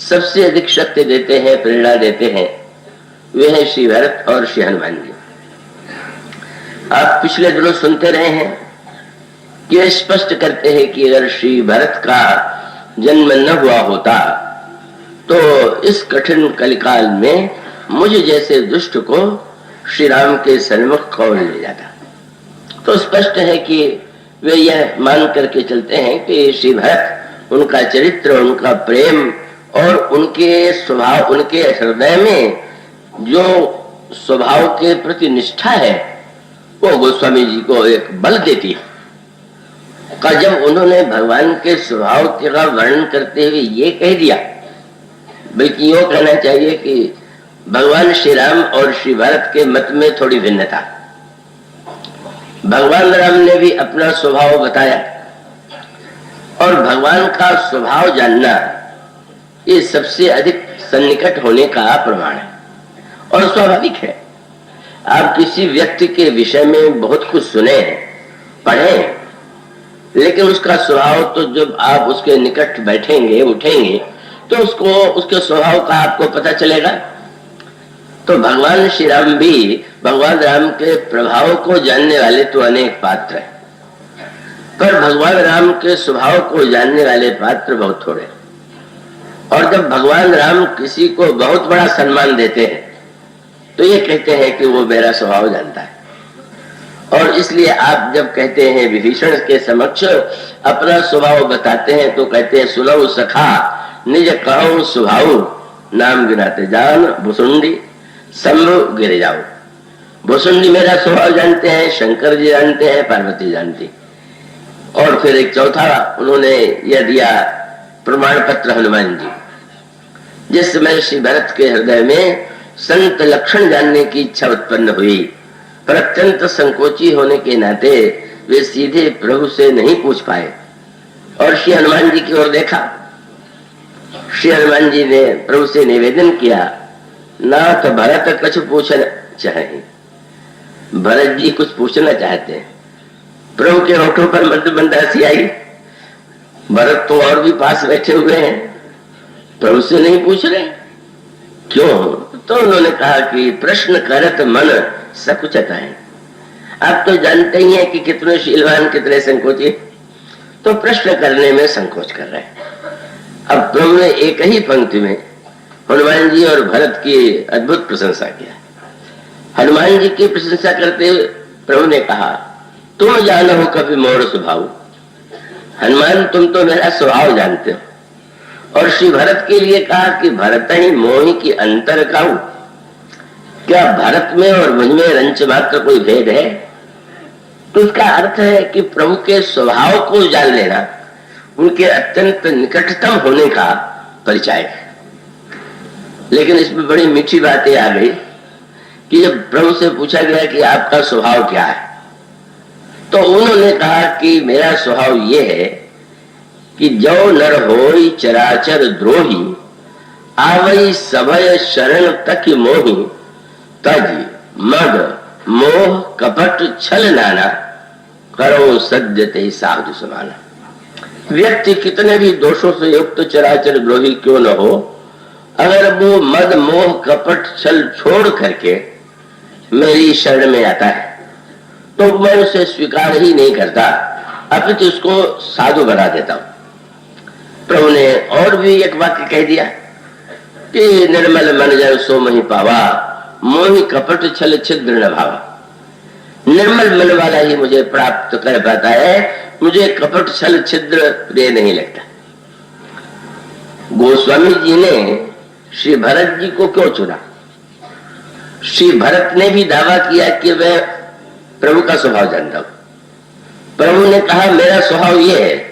सबसे अधिक शक्ति देते हैं, प्रेरणा देते हैं, वे हैं श्री भरत और श्री हनुमान जी। आप पिछले दिनों सुनते रहे हैं कि वे स्पष्ट करते हैं कि अगर श्री भरत का जन्म न हुआ होता तो इस कठिन कलिकाल में मुझ जैसे दुष्ट को श्री राम के सन्मुख कौन ले जाता। तो स्पष्ट है कि वे यह मान करके चलते हैं कि श्री भरत, उनका चरित्र, उनका प्रेम और उनके स्वभाव, उनके हृदय में जो स्वभाव के प्रति निष्ठा है वो गोस्वामी जी को एक बल देती है। का जब उन्होंने भगवान के स्वभाव का वर्णन करते हुए ये कह दिया, बल्कि यूं कहना चाहिए कि भगवान श्री राम और श्री भरत के मत में थोड़ी भिन्नता। भगवान राम ने भी अपना स्वभाव बताया और भगवान का स्वभाव जानना ये सबसे अधिक सन्निकट होने का प्रमाण है और स्वाभाविक है। आप किसी व्यक्ति के विषय में बहुत कुछ सुने हैं, पढ़े, लेकिन उसका स्वभाव तो जब आप उसके निकट बैठेंगे, उठेंगे, तो उसको, उसके स्वभाव का आपको पता चलेगा। तो भगवान श्री राम भी भगवान राम के प्रभाव को जानने वाले तो अनेक पात्र हैं, पर भगवान राम के स्वभाव को जानने वाले पात्र बहुत थोड़े। और जब भगवान राम किसी को बहुत बड़ा सम्मान देते हैं तो ये कहते हैं कि वो मेरा स्वभाव जानता है। और इसलिए आप जब कहते हैं विभीषण के समक्ष अपना स्वभाव बताते हैं तो कहते हैं, सुनऊ सखा निज कहूं स्वभाव, नाम गिनाते जान भुसुंडी शंभु गिर जाओ। भुसुंडी मेरा स्वभाव जानते हैं, शंकर जी जानते हैं, पार्वती जानती। और फिर एक चौथा उन्होंने यह दिया प्रमाण पत्र हनुमान जी। जिस समय श्री भरत के हृदय में संत लक्षण जानने की इच्छा उत्पन्न हुई, पर अत्यंत संकोची होने के नाते वे सीधे प्रभु से नहीं पूछ पाए और श्री हनुमान जी की ओर देखा। श्री हनुमान जी ने प्रभु से निवेदन किया, नाथ भरत कुछ पूछना चाहे। भरत जी कुछ पूछना चाहते हैं। प्रभु के होठों पर मंद मंद हंसी आई। भरत तो और भी पास बैठे हुए हैं, प्रभु से नहीं पूछ रहे, क्यों? तो उन्होंने कहा कि प्रश्न करत मन सकुचता है। आप तो जानते ही हैं कि कितने शीलवान, कितने संकोची, तो प्रश्न करने में संकोच कर रहे हैं। अब प्रभु ने एक ही पंक्ति में हनुमान जी और भरत की अद्भुत प्रशंसा किया। हनुमान जी की प्रशंसा करते हुए प्रभु ने कहा, तुम जानो हो कभी मोर स्वभाव। हनुमान, तुम तो मेरा स्वभाव जानते हो। और श्री भरत के लिए कहा कि भरत ही मोहि की अंतर कहूं। क्या भरत में और मुझ में रंच मात्र कोई भेद है? तो इसका अर्थ है कि प्रभु के स्वभाव को जान लेना उनके अत्यंत निकटतम होने का परिचय है। लेकिन इसमें बड़ी मीठी बातें आ गई कि जब प्रभु से पूछा गया कि आपका स्वभाव क्या है, तो उन्होंने कहा कि मेरा स्वभाव ये है कि जो नर होई चराचर द्रोही, आवई सभय शरण तक मोहि, तज मद मोह कपट छल नाना, करो सद्यते साधु समाना। व्यक्ति कितने भी दोषों से युक्त चराचर द्रोही क्यों न हो, अगर वो मद मोह कपट छल छोड़ करके मेरी शरण में आता है तो मैं उसे स्वीकार ही नहीं करता, अपितु उसको साधु बना देता हूं। प्रभु ने और भी एक वाक्य कह दिया कि निर्मल मन जन सो मही पावा, मोहि कपट छल छिद्र न भावा। निर्मल मन वाला ही मुझे प्राप्त कर पाता है, मुझे कपट छल छिद्र प्रिय नहीं लगता। गोस्वामी जी ने श्री भरत जी को क्यों चुना? श्री भरत ने भी दावा किया कि वह प्रभु का स्वभाव जानता हूं। प्रभु ने कहा मेरा स्वभाव ये है।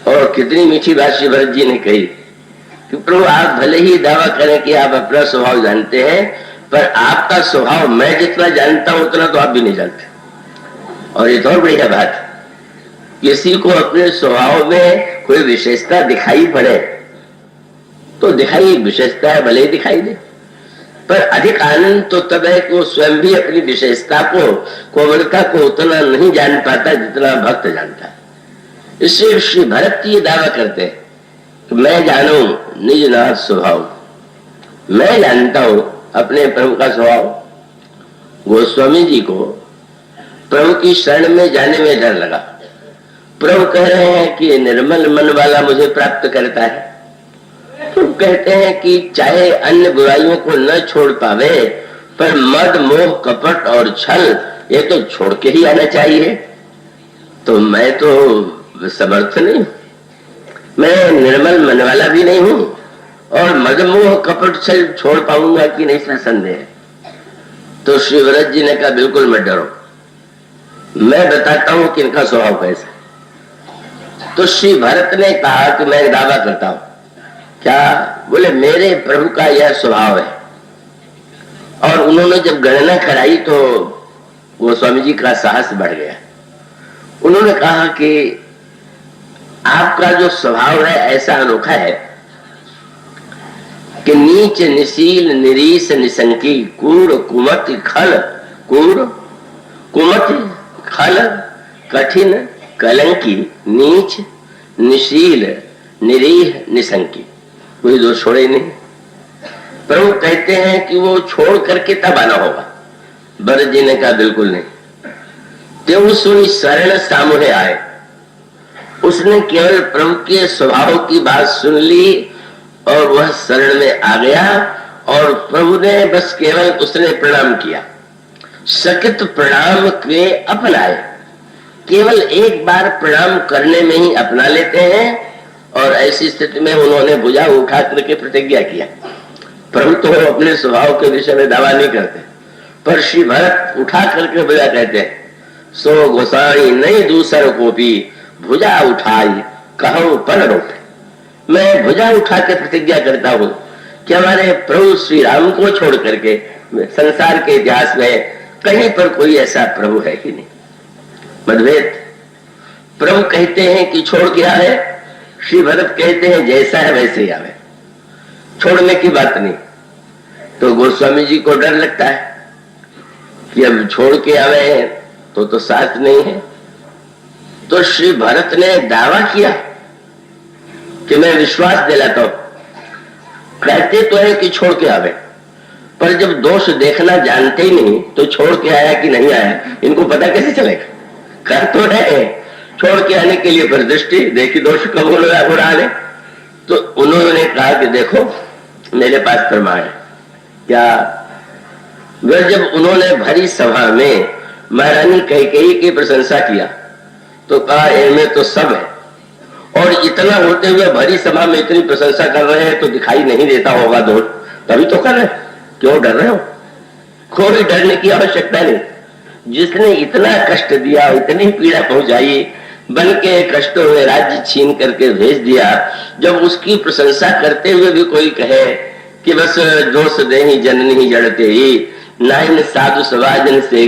और कितनी मीठी बात श्री भरत जी ने कही कि प्रभु, आप भले ही दावा करें कि आप अपना स्वभाव जानते हैं, पर आपका स्वभाव मैं जितना जानता हूं उतना तो आप भी नहीं जानते। और ये तो और बढ़िया बात है, किसी को अपने स्वभाव में कोई विशेषता दिखाई पड़े तो दिखाई, विशेषता है भले ही दिखाई दे, पर अधिक आनंद तो तब है कि वो स्वयं भी अपनी विशेषता को, कोमलता को उतना नहीं जान पाता जितना भक्त जानता है। इससे श्री भरत ये दावा करते हैं मैं जानू निज नाथ स्वभाव, मैं जानता हूं अपने प्रभु का स्वभाव। गोस्वामी जी को प्रभु की शरण में जाने में डर लगा। प्रभु कह रहे हैं कि निर्मल मन वाला मुझे प्राप्त करता है। प्रभु कहते हैं कि चाहे अन्य बुराइयों को न छोड़ पावे, पर मद मोह कपट और छल ये तो छोड़ के ही आना चाहिए। तो मैं तो समर्थ नहीं, मैं निर्मल मन वाला भी नहीं हूं, और मद मोह कपट छल छोड़ पाऊंगा कि नहीं, इसमें संदेह है। तो श्री व्रत जी ने कहा बिल्कुल मत डरो, मैं बताता हूं कि इनका स्वभाव कैसा। तो श्री भरत ने कहा कि मैं दावा करता हूं। क्या? बोले मेरे प्रभु का यह स्वभाव है। और उन्होंने जब गणना कराई तो गोस्वामी जी का साहस बढ़ गया। उन्होंने कहा कि आपका जो स्वभाव है ऐसा अनोखा है कि नीच निशील निरीश निसंकी कूड़ कुमत खल, कूड़ कुमत खल कठिन कलंकी नीच निशील निरीह निसंकी, कोई दोष छोड़े नहीं। प्रभु कहते हैं कि वो छोड़ करके तब आना होगा। भरत जी ने कहा बिल्कुल नहीं। तो सुनी शरण सामूहे आए। उसने केवल प्रभु के स्वभाव की बात सुन ली और वह शरण में आ गया, और प्रभु ने बस केवल उसने प्रणाम किया। सकित प्रणाम के अपनाए, केवल एक बार प्रणाम करने में ही अपना लेते हैं। और ऐसी स्थिति में उन्होंने भुजा उठा करके प्रतिज्ञा किया। प्रभु तो अपने स्वभाव के विषय में दावा नहीं करते, पर श्री भरत उठा करके भुजा कहते हैं, सो गोसाई नहीं दूसर को भी भुजा उठाई कहूं पर रोटे। मैं भुजा उठा के प्रतिज्ञा करता हूं कि हमारे प्रभु श्री राम को छोड़ करके संसार के इतिहास में कहीं पर कोई ऐसा प्रभु है कि नहीं। मतभेद। प्रभु कहते हैं कि छोड़ के आए, श्री भरत कहते हैं जैसा है वैसे ही आवे, छोड़ने की बात नहीं। तो गोस्वामी जी को डर लगता है कि अब छोड़ के आवे हैं तो साथ नहीं है। तो श्री भरत ने दावा किया कि मैं विश्वास दिलाता हूं, कहते तो है कि छोड़ के आवे, पर जब दोष देखना जानते ही नहीं तो छोड़ के आया कि नहीं आया इनको पता कैसे चलेगा। कर तो है छोड़ के आने के लिए, पर दृष्टि देखी दोष कब उड़ा ले। तो उन्होंने कहा कि देखो मेरे पास प्रमाण है। क्या? वह जब उन्होंने भरी सभा में महारानी कैकेयी की प्रशंसा किया तो कहा इनमें तो सब है, और इतना होते हुए भरी सभा में इतनी प्रशंसा कर रहे हैं तो दिखाई नहीं देता होगा दोष, तभी तो कर रहे। क्यों डर रहे हो? कोई डरने की आवश्यकता नहीं। जिसने इतना कष्ट दिया, इतनी पीड़ा पहुंचाई, बन के कष्टों में राज्य छीन करके भेज दिया, जब उसकी प्रशंसा करते हुए भी कोई कहे कि बस दोष दे ही जननी जड़ते ही नाइन साधु सवाजन से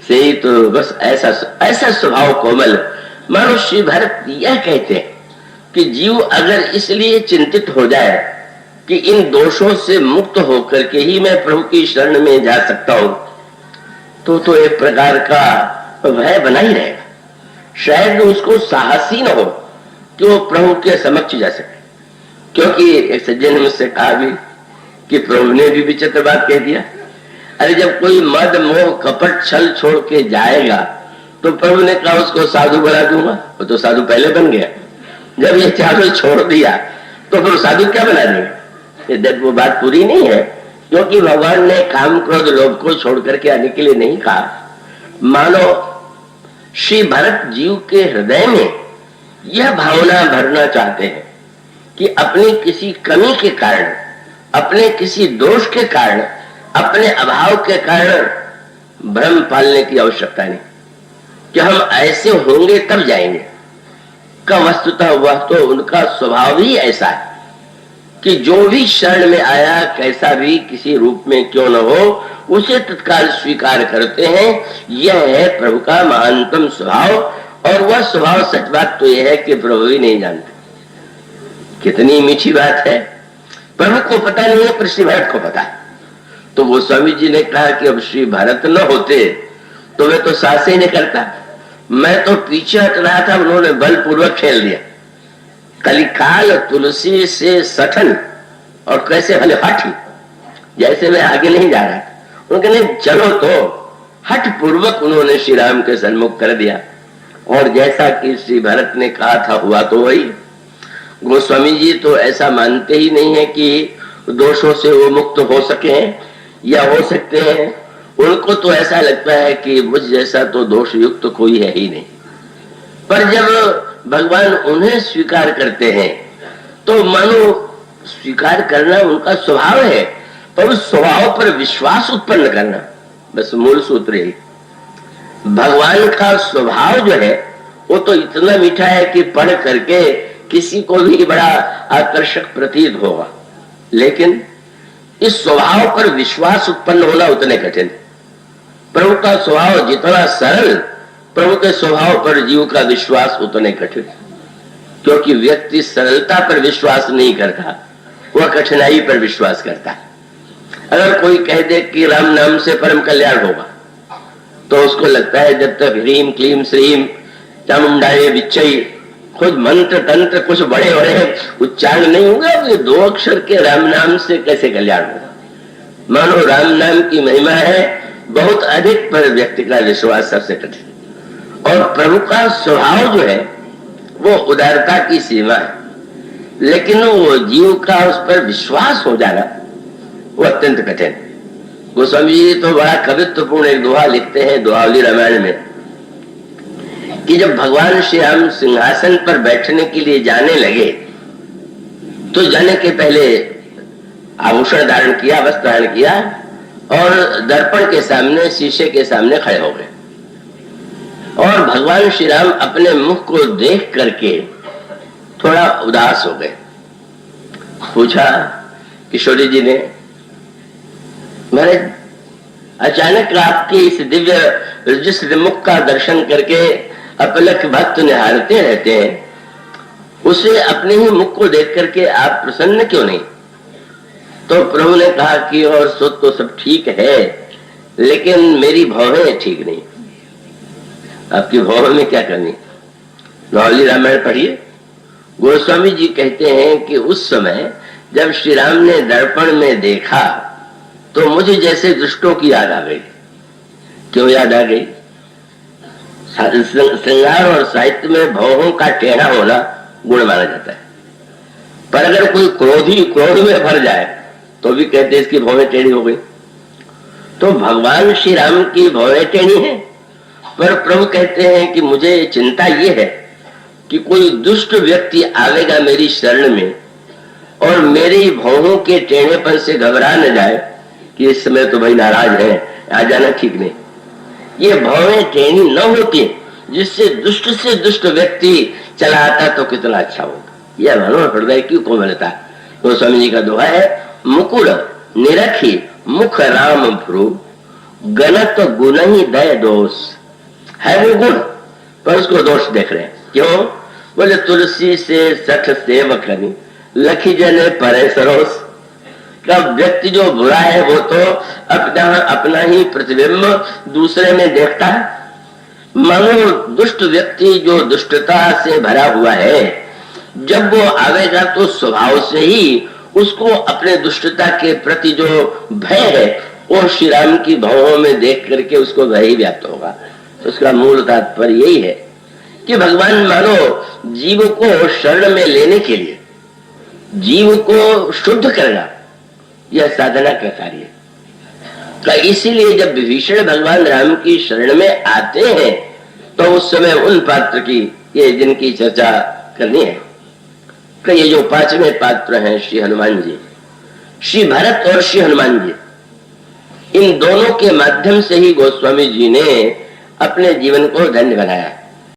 ही, तो बस ऐसा स्वभाव कोमल। मानो श्री भरत यह कहते हैं कि जीव अगर इसलिए चिंतित हो जाए कि इन दोषों से मुक्त होकर के ही मैं प्रभु की शरण में जा सकता हूं, तो एक प्रकार का भय बना ही रहेगा। शायद उसको साहस ही न हो कि वो प्रभु के समक्ष जा सके। क्योंकि एक सज्जन ने मुझसे कहा भी कि प्रभु ने भी विचित्र बात कह दिया। अरे जब कोई मद मोह कपट छल छोड़ के जाएगा तो प्रभु ने कहा उसको साधु बना दूंगा, वो तो साधु पहले बन गया। जब ये चारों छोड़ दिया तो फिर साधु क्या बना देंगे? वो बात पूरी नहीं है, क्योंकि भगवान ने काम क्रोध लोभ को छोड़ करके आने के लिए नहीं कहा। मानो श्री भरत जीव के हृदय में यह भावना भरना चाहते हैं कि अपनी किसी कमी के कारण, अपने किसी दोष के कारण, अपने अभाव के कारण भ्रम पालने की आवश्यकता नहीं कि हम ऐसे होंगे तब जाएंगे। का वस्तुतः हुआ तो उनका स्वभाव ही ऐसा है कि जो भी शरण में आया, कैसा भी किसी रूप में क्यों न हो, उसे तत्काल स्वीकार करते हैं। यह है प्रभु का महानतम स्वभाव। और वह स्वभाव सच बात तो यह है कि प्रभु ही नहीं जानते। कितनी मीठी बात है। प्रभु को पता नहीं है पर श्री भरत को पता है। तो गोस्वामी जी ने कहा कि अब श्री भरत न होते तो मैं तो साहस ही नहीं करता, मैं तो पीछे हट रहा था, उन्होंने बलपूर्वक खेल दिया। कलिकाल तुलसी से सठन, और कैसे भले हठ, जैसे मैं आगे नहीं जा रहा, उनके नहीं चलो, तो हठ पूर्वक उन्होंने श्री राम के सन्मुख कर दिया। और जैसा कि श्री भरत ने कहा था हुआ तो वही। गोस्वामी जी तो ऐसा मानते ही नहीं है कि दोषों से वो मुक्त हो सके या हो सकते हैं। उनको तो ऐसा लगता है कि मुझ जैसा तो दोष युक्त तो कोई है ही नहीं। पर जब भगवान उन्हें स्वीकार करते हैं तो मानो स्वीकार करना उनका स्वभाव है, पर उस स्वभाव पर विश्वास उत्पन्न करना, बस मूल सूत्र यही। भगवान का स्वभाव जो है वो तो इतना मीठा है कि पढ़ करके किसी को भी बड़ा आकर्षक प्रतीत होगा, लेकिन इस स्वभाव पर विश्वास उत्पन्न होना उतने कठिन। प्रभु का स्वभाव जितना सरल, प्रभु के स्वभाव पर जीव का विश्वास उतने कठिन, क्योंकि व्यक्ति सरलता पर विश्वास नहीं करता, वह कठिनाई पर विश्वास करता है। अगर कोई कह दे कि राम नाम से परम कल्याण होगा, तो उसको लगता है जब तक ह्रीम क्लीम श्रीम चामुंडाए विच्चई खुद मंत्र तंत्र कुछ बड़े बड़े उच्चारण नहीं होंगे, ये 2 अक्षर के राम नाम से कैसे कल्याण होगा। मानो राम नाम की महिमा है बहुत अधिक, पर व्यक्ति का विश्वास सबसे कठिन। और प्रभु का स्वभाव जो है वो उदारता की सीमा है, लेकिन वो जीव का उस पर विश्वास हो जाना वो अत्यंत कठिन। गोस्वामी जी तो बड़ा कवित्वपूर्ण एक दोहा लिखते हैं दोहावली रामायण में, कि जब भगवान श्री राम सिंहासन पर बैठने के लिए जाने लगे तो जाने के पहले आभूषण धारण किया, वस्त्र धारण किया, और दर्पण के सामने, शीशे के सामने खड़े हो गए। और भगवान श्री राम अपने मुख को देख करके थोड़ा उदास हो गए। पूछा किशोरी जी ने, महाराज अचानक आपके इस दिव्य जिस मुख का दर्शन करके अपलक भक्त निहारते रहते हैं, उसे अपने ही मुख को देख करके आप प्रसन्न क्यों नहीं? तो प्रभु ने कहा कि और सो तो सब ठीक है, लेकिन मेरी भौहें ठीक नहीं। आपकी भौहें में क्या करनी? दोहावली रामायण पढ़िए। गोस्वामी जी कहते हैं कि उस समय जब श्री राम ने दर्पण में देखा तो मुझे जैसे दुष्टों की याद आ गई। क्यों याद आ गई? श्रृंगार और साहित्य में भौहों का टेढ़ा होना गुण माना जाता है, पर अगर कोई क्रोधी क्रोध में भर जाए तो भी कहते हैं इसकी भौहें टेढ़ी हो गई। तो भगवान श्री राम की भौहें टेढ़ी हैं, पर प्रभु कहते हैं कि मुझे चिंता ये है कि कोई दुष्ट व्यक्ति आवेगा मेरी शरण में और मेरी भौहों के टेढ़ेपन से घबरा न जाए कि इस समय तो भाई नाराज है, आ जाना ठीक नहीं। ये भौहें टेढ़ी न होती जिससे दुष्ट से दुष्ट व्यक्ति चला आता तो कितना अच्छा होगा। यह मनोहर हृदय की कोमलता। तो स्वामी जी का दोहा है, मुकुर निरखी मुख राम भ्रू गणत गुण ही दय दोष। है वो गुण, पर उसको दोष देख रहे हैं। क्यों? बोले तुलसी से सठ सेवकनी लखी जने परे सरोस। का व्यक्ति जो बुरा है वो तो अपना ही प्रतिबिंब दूसरे में देखता है। मानो दुष्ट व्यक्ति जो दुष्टता से भरा हुआ है, जब वो आवेगा तो स्वभाव से ही उसको अपने दुष्टता के प्रति जो भय है वो श्री राम की भावों में देख करके उसको भय ही व्याप्त होगा। तो उसका मूल तात्पर्य यही है कि भगवान मानो जीव को शरण में लेने के लिए, जीव को शुद्ध करना, यह साधना का कार्य है। इसीलिए जब विभीषण भगवान राम की शरण में आते हैं तो उस समय उन पात्र की ये जिनकी चर्चा करनी है कि ये जो 5वें पात्र हैं श्री हनुमान जी, श्री भरत और श्री हनुमान जी, इन दोनों के माध्यम से ही गोस्वामी जी ने अपने जीवन को धन्य बनाया।